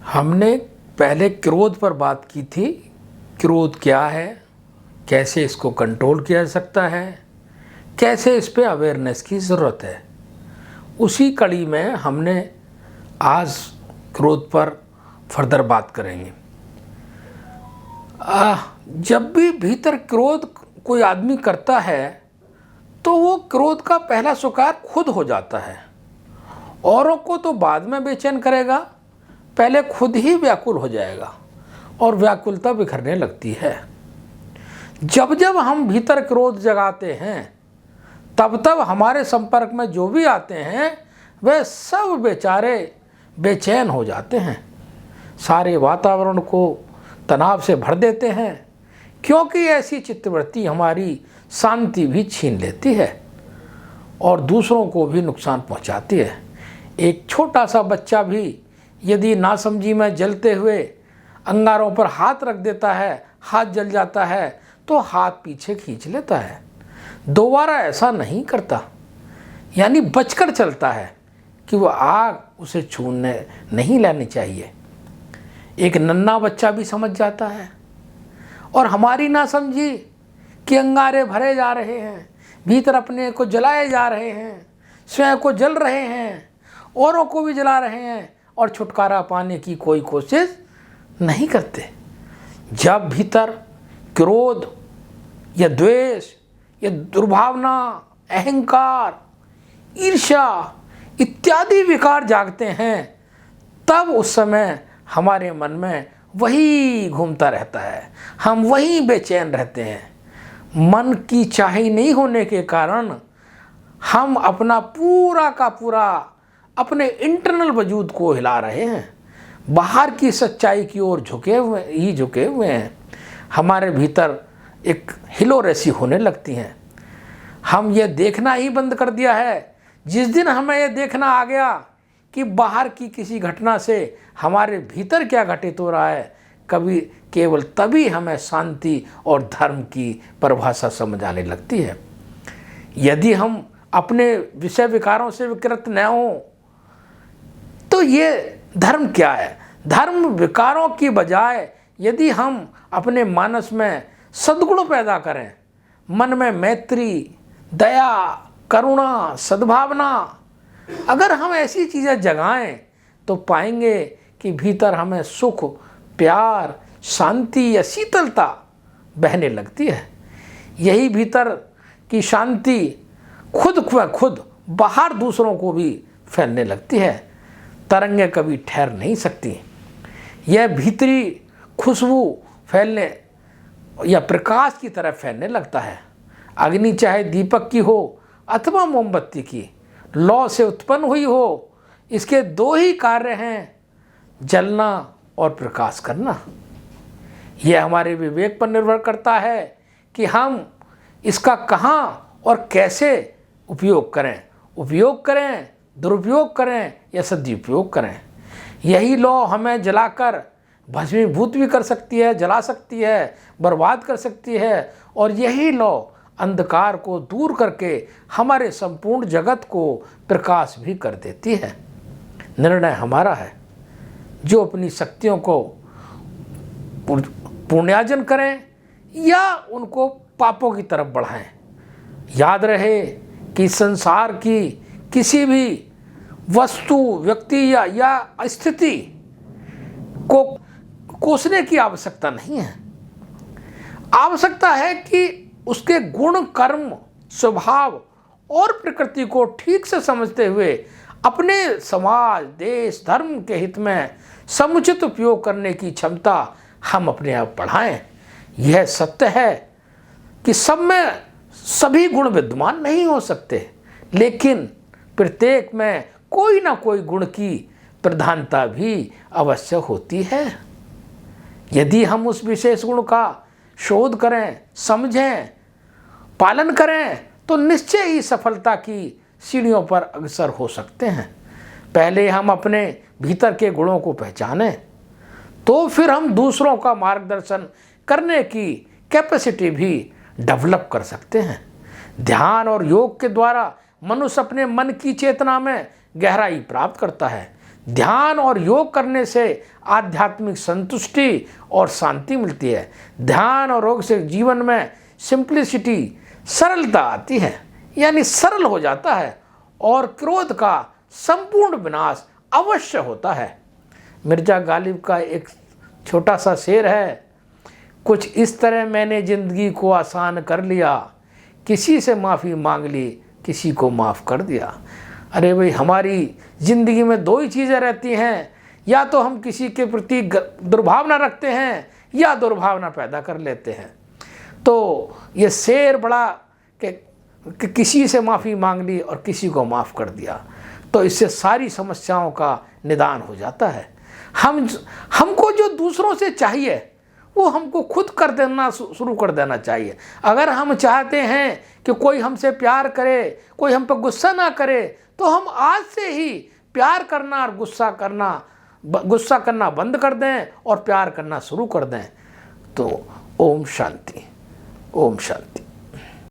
हमने पहले क्रोध पर बात की थी। क्रोध क्या है, कैसे इसको कंट्रोल किया जा सकता है, कैसे इस पे अवेयरनेस की ज़रूरत है। उसी कड़ी में हमने आज क्रोध पर फर्दर बात करेंगे। जब भी भीतर क्रोध कोई आदमी करता है तो वो क्रोध का पहला शिकार खुद हो जाता है। औरों को तो बाद में बेचैन करेगा, पहले खुद ही व्याकुल हो जाएगा और व्याकुलता बिखरने लगती है। जब जब हम भीतर क्रोध जगाते हैं तब तब हमारे संपर्क में जो भी आते हैं वे सब बेचारे बेचैन हो जाते हैं, सारे वातावरण को तनाव से भर देते हैं, क्योंकि ऐसी चित्तवृत्ति हमारी शांति भी छीन लेती है और दूसरों को भी नुकसान पहुंचाती है। एक छोटा सा बच्चा भी यदि नासमझी में जलते हुए अंगारों पर हाथ रख देता है, हाथ जल जाता है तो हाथ पीछे खींच लेता है, दोबारा ऐसा नहीं करता, यानी बचकर चलता है कि वह आग उसे छूने नहीं लेनी चाहिए। एक नन्हा बच्चा भी समझ जाता है। और हमारी नासमझी कि अंगारे भरे जा रहे हैं, भीतर अपने को जलाए जा रहे हैं, स्वयं को जल रहे हैं, औरों को भी जला रहे हैं और छुटकारा पाने की कोई कोशिश नहीं करते। जब भीतर क्रोध या द्वेष या दुर्भावना, अहंकार, ईर्ष्या इत्यादि विकार जागते हैं तब उस समय हमारे मन में वही घूमता रहता है, हम वही बेचैन रहते हैं। मन की चाही नहीं होने के कारण हम अपना पूरा का पूरा अपने इंटरनल वजूद को हिला रहे हैं, बाहर की सच्चाई की ओर झुके हुए हैं। हमारे भीतर एक हिलोरेसी होने लगती हैं। हम ये देखना ही बंद कर दिया है। जिस दिन हमें ये देखना आ गया कि बाहर की किसी घटना से हमारे भीतर क्या घटित हो रहा है, कभी केवल तभी हमें शांति और धर्म की परिभाषा समझ आने लगती है। यदि हम अपने विषय विकारों से विकृत न हों तो ये धर्म क्या है? धर्म विकारों की बजाय यदि हम अपने मानस में सद्गुण पैदा करें, मन में मैत्री, दया, करुणा, सद्भावना, अगर हम ऐसी चीज़ें जगाएं तो पाएंगे कि भीतर हमें सुख, प्यार, शांति या शीतलता बहने लगती है। यही भीतर की शांति खुद बाहर दूसरों को भी फैलने लगती है। तरंगें कभी ठहर नहीं सकती। यह भीतरी खुशबू फैलने या प्रकाश की तरह फैलने लगता है। अग्नि चाहे दीपक की हो अथवा मोमबत्ती की, लौ से उत्पन्न हुई हो, इसके दो ही कार्य हैं, जलना और प्रकाश करना। यह हमारे विवेक पर निर्भर करता है कि हम इसका कहाँ और कैसे उपयोग करें, दुरुपयोग करें या सदुपयोग करें। यही लौ हमें जलाकर भस्मीभूत भी कर सकती है, जला सकती है, बर्बाद कर सकती है, और यही लौ अंधकार को दूर करके हमारे संपूर्ण जगत को प्रकाश भी कर देती है। निर्णय हमारा है। जो अपनी शक्तियों को पुण्यार्जन करें या उनको पापों की तरफ बढ़ाएं। याद रहे कि संसार की किसी भी वस्तु, व्यक्ति या स्थिति को कोसने की आवश्यकता नहीं है। आवश्यकता है कि उसके गुण, कर्म, स्वभाव और प्रकृति को ठीक से समझते हुए अपने समाज, देश, धर्म के हित में समुचित उपयोग करने की क्षमता हम अपने आप बढ़ाएं। यह सत्य है कि सब में सभी गुण विद्यमान नहीं हो सकते, लेकिन प्रत्येक में कोई ना कोई गुण की प्रधानता भी अवश्य होती है। यदि हम उस विशेष गुण का शोध करें, समझें, पालन करें तो निश्चय ही सफलता की सीढ़ियों पर अग्रसर हो सकते हैं। पहले हम अपने भीतर के गुणों को पहचानें तो फिर हम दूसरों का मार्गदर्शन करने की कैपेसिटी भी डेवलप कर सकते हैं। ध्यान और योग के द्वारा मनुष्य अपने मन की चेतना में गहराई प्राप्त करता है। ध्यान और योग करने से आध्यात्मिक संतुष्टि और शांति मिलती है। ध्यान और योग से जीवन में सिंप्लिसिटी, सरलता आती है, यानी सरल हो जाता है और क्रोध का संपूर्ण विनाश अवश्य होता है। मिर्जा गालिब का एक छोटा सा शेर है, कुछ इस तरह मैंने ज़िंदगी को आसान कर लिया, किसी से माफ़ी मांग ली, किसी को माफ़ कर दिया। अरे भाई, हमारी ज़िंदगी में दो ही चीज़ें रहती हैं, या तो हम किसी के प्रति दुर्भावना रखते हैं या दुर्भावना पैदा कर लेते हैं। तो ये शेर बड़ा कि किसी से माफ़ी मांग ली और किसी को माफ़ कर दिया, तो इससे सारी समस्याओं का निदान हो जाता है। हमको जो दूसरों से चाहिए वो हमको खुद कर देना शुरू कर देना चाहिए। अगर हम चाहते हैं कि कोई हमसे प्यार करे, कोई हम पर गुस्सा ना करे, तो हम आज से ही प्यार करना और गुस्सा करना बंद कर दें और प्यार करना शुरू कर दें। तो ओम शांति, ओम शांति।